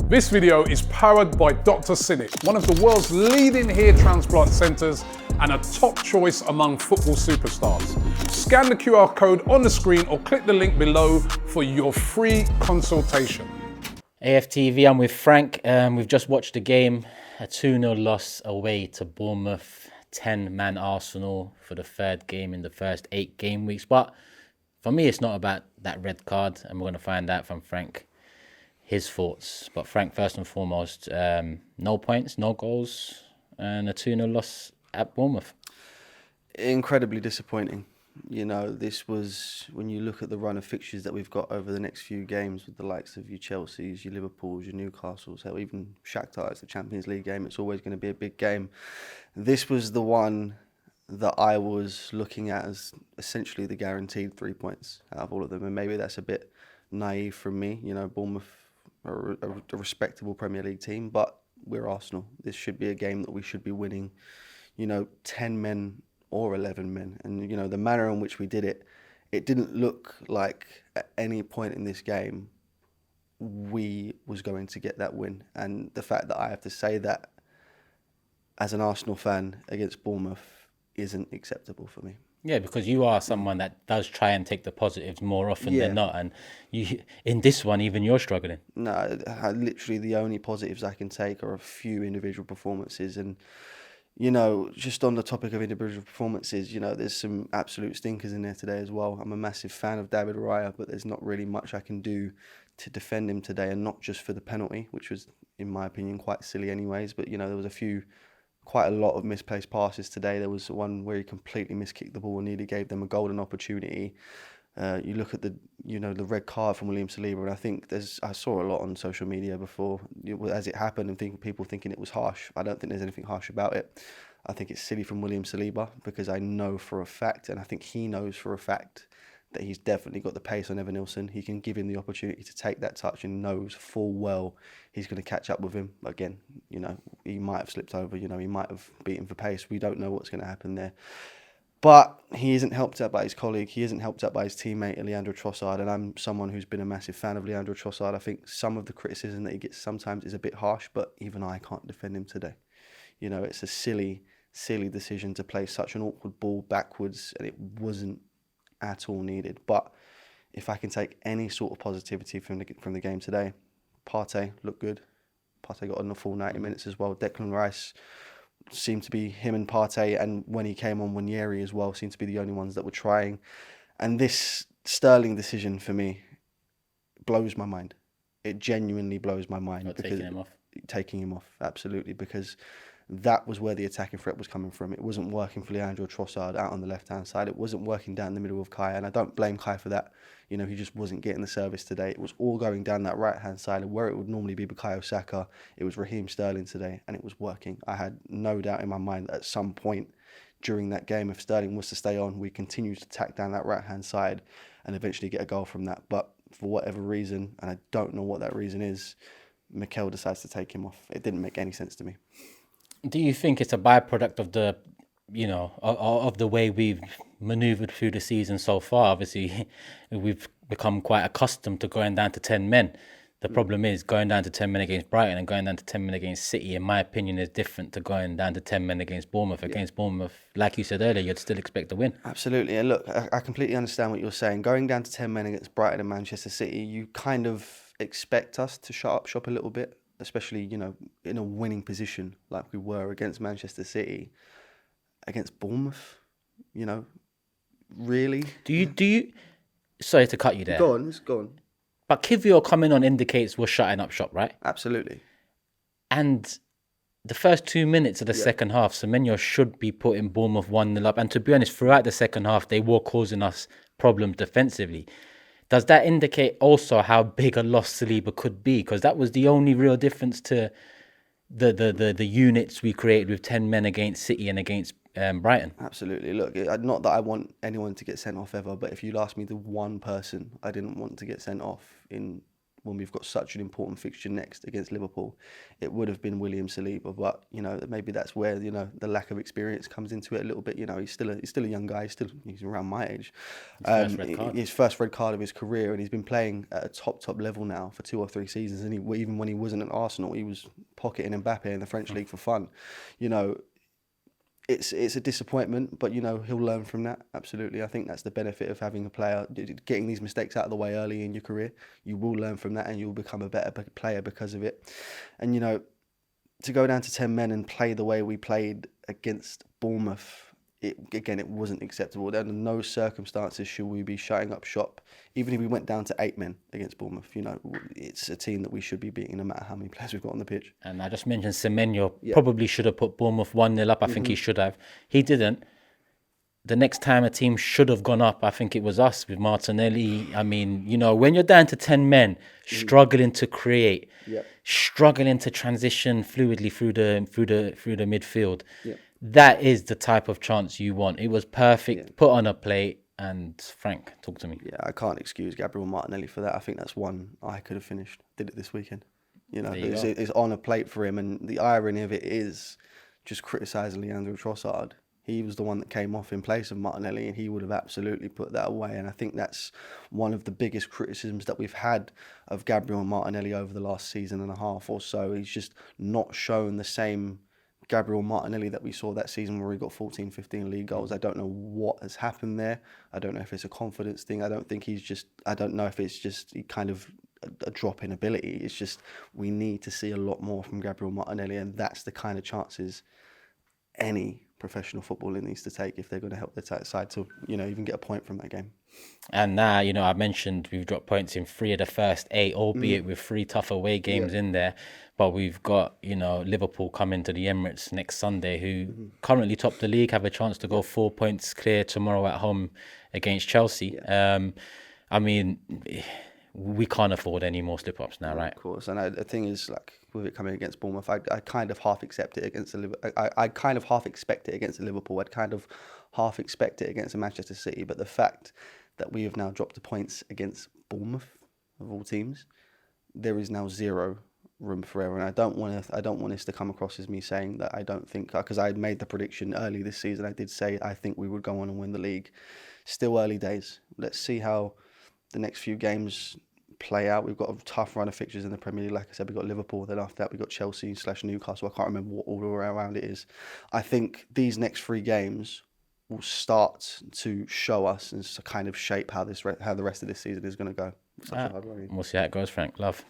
This video is powered by Dr. Cinik, one of the world's leading hair transplant centres and a top choice among football superstars. Scan the QR code on the screen or click the link below for your free consultation. AFTV, I'm with Frank. We've just watched the game, a 2-0 loss away to Bournemouth, 10-man Arsenal for the third game in the first 8 game weeks. But for me, it's not about that red card, and we're going to find out from Frank his thoughts. But Frank, first and foremost, no points, no goals, and a 2-0 loss at Bournemouth. Incredibly disappointing. You know, this was, when you look at the run of fixtures that we've got over the next few games with the likes of your Chelseas, your Liverpools, your Newcastles, hell, even Shakhtar, it's the Champions League game, it's always going to be a big game. This was the one that I was looking at as essentially the guaranteed 3 points out of all of them, and maybe that's a bit naive from me. You know, Bournemouth are a respectable Premier League team, but we're Arsenal. This should be a game that we should be winning, 10 men or 11 men. And, the manner in which we did it, it didn't look like at any point in this game we was going to get that win. And the fact that I have to say that as an Arsenal fan against Bournemouth isn't acceptable for me. Yeah, because you are someone that does try and take the positives more often than not. And you, in this one, even you're struggling. No, literally the only positives I can take are a few individual performances. And, just on the topic of individual performances, there's some absolute stinkers in there today as well. I'm a massive fan of David Raya, but there's not really much I can do to defend him today, and not just for the penalty, which was, in my opinion, quite silly anyways. But, there was quite a lot of misplaced passes today. There was one where he completely miskicked the ball and nearly gave them a golden opportunity. You look at the red card from William Saliba, and I think I saw a lot on social media before as it happened, and people thinking it was harsh. I don't think there's anything harsh about it. I think it's silly from William Saliba, because I know for a fact, and I think he knows for a fact, that he's definitely got the pace on Evanilson. He can give him the opportunity to take that touch, and knows full well he's going to catch up with him. Again, he might have slipped over, he might have beaten for pace. We don't know what's going to happen there. But he isn't helped out by his colleague. He isn't helped out by his teammate, Leandro Trossard. And I'm someone who's been a massive fan of Leandro Trossard. I think some of the criticism that he gets sometimes is a bit harsh, but even I can't defend him today. It's a silly decision to play such an awkward ball backwards, and it wasn't at all needed. But if I can take any sort of positivity from the game today, Partey looked good. Partey got on the full 90 minutes as well. Declan Rice seemed to be, him and Partey, and when he came on, Wanyeri as well, seemed to be the only ones that were trying. And this Sterling decision for me blows my mind. It genuinely blows my mind. Taking him off, absolutely, because that was where the attacking threat was coming from. It wasn't working for Leandro Trossard out on the left-hand side. It wasn't working down the middle of Kai, and I don't blame Kai for that. He just wasn't getting the service today. It was all going down that right-hand side, and where it would normally be Bukayo Saka, it was Raheem Sterling today, and it was working. I had no doubt in my mind that at some point during that game, if Sterling was to stay on, we continue to tack down that right-hand side and eventually get a goal from that. But for whatever reason, and I don't know what that reason is, Mikel decides to take him off. It didn't make any sense to me. Do you think it's a byproduct of the, of the way we've manoeuvred through the season so far? Obviously, we've become quite accustomed to going down to 10 men. The problem is going down to 10 men against Brighton and going down to 10 men against City, in my opinion, is different to going down to 10 men against Bournemouth. Against Bournemouth, like you said earlier, you'd still expect a win. Absolutely. And look, I completely understand what you're saying. Going down to 10 men against Brighton and Manchester City, you kind of expect us to shut up shop a little bit, especially, in a winning position like we were against Manchester City. Against Bournemouth, really? Do you? Sorry to cut you there. Go on. But Kivior coming on indicates we're shutting up shop, right? Absolutely. And the first 2 minutes of the second half, Semenyo should be putting Bournemouth 1-0 up. And to be honest, throughout the second half, they were causing us problems defensively. Does that indicate also how big a loss Saliba could be? Because that was the only real difference to the units we created with 10 men against City and against Brighton. Absolutely. Look, not that I want anyone to get sent off ever, but if you'd ask me the one person I didn't want to get sent off in when we've got such an important fixture next against Liverpool, it would have been William Saliba. But, you know, maybe that's where, you know, the lack of experience comes into it a little bit. You know, he's still a young guy. He's around my age. His first red card of his career, and he's been playing at a top level now for 2 or 3 seasons. And even when he wasn't at Arsenal, he was pocketing Mbappe in the French league for fun. You know, it's a disappointment, but, you know, he'll learn from that. Absolutely. I think that's the benefit of having a player, getting these mistakes out of the way early in your career. You will learn from that and you'll become a better player because of it. And, you know, to go down to 10 men and play the way we played against Bournemouth, it wasn't acceptable. Under no circumstances should we be shutting up shop. Even if we went down to 8 men against Bournemouth, you know, it's a team that we should be beating no matter how many players we've got on the pitch. And I just mentioned Semenyo probably should have put Bournemouth 1-0 up. I think he should have. He didn't. The next time a team should have gone up, I think it was us with Martinelli. I mean, you know, when you're down to 10 men, struggling to create, struggling to transition fluidly through the midfield, that is the type of chance you want. It was perfect, put on a plate. And Frank, talk to me. Yeah, I can't excuse Gabriel Martinelli for that. I think that's one I could have finished. Did it this weekend. You know, it's on a plate for him. And the irony of it is just criticising Leandro Trossard. He was the one that came off in place of Martinelli, and he would have absolutely put that away. And I think that's one of the biggest criticisms that we've had of Gabriel Martinelli over the last season and a half or so. He's just not shown the same Gabriel Martinelli that we saw that season where he got 14, 15 league goals. I don't know what has happened there. I don't know if it's a confidence thing. I don't know if it's just kind of a drop in ability. It's just we need to see a lot more from Gabriel Martinelli, and that's the kind of chances any professional footballer needs to take if they're going to help their side to, you know, even get a point from that game. And now, you know, I mentioned we've dropped points in 3 of the first 8, albeit with 3 tough away games in there. But we've got, you know, Liverpool coming to the Emirates next Sunday, who currently top the league, have a chance to go 4 points clear tomorrow at home against Chelsea. I mean, we can't afford any more slip-ups now, right? Of course. And the thing is, like, with it coming against Bournemouth, I kind of half accept it against the Liverpool. I kind of half expect it against the Liverpool. I'd kind of half expect it against the Manchester City. But the fact that we have now dropped the points against Bournemouth, of all teams, there is now 0 room for error. And I don't want this to come across as me saying that I don't think, because I made the prediction early this season. I did say I think we would go on and win the league. Still early days. Let's see how the next few games play out. We've got a tough run of fixtures in the Premier League. Like I said, we've got Liverpool, then after that we've got Chelsea/Newcastle. I can't remember what order around it is. I think these next 3 games will start to show us and kind of shape how the rest of this season is going to go. Such a hard worry. We'll see how it goes, Frank. Love.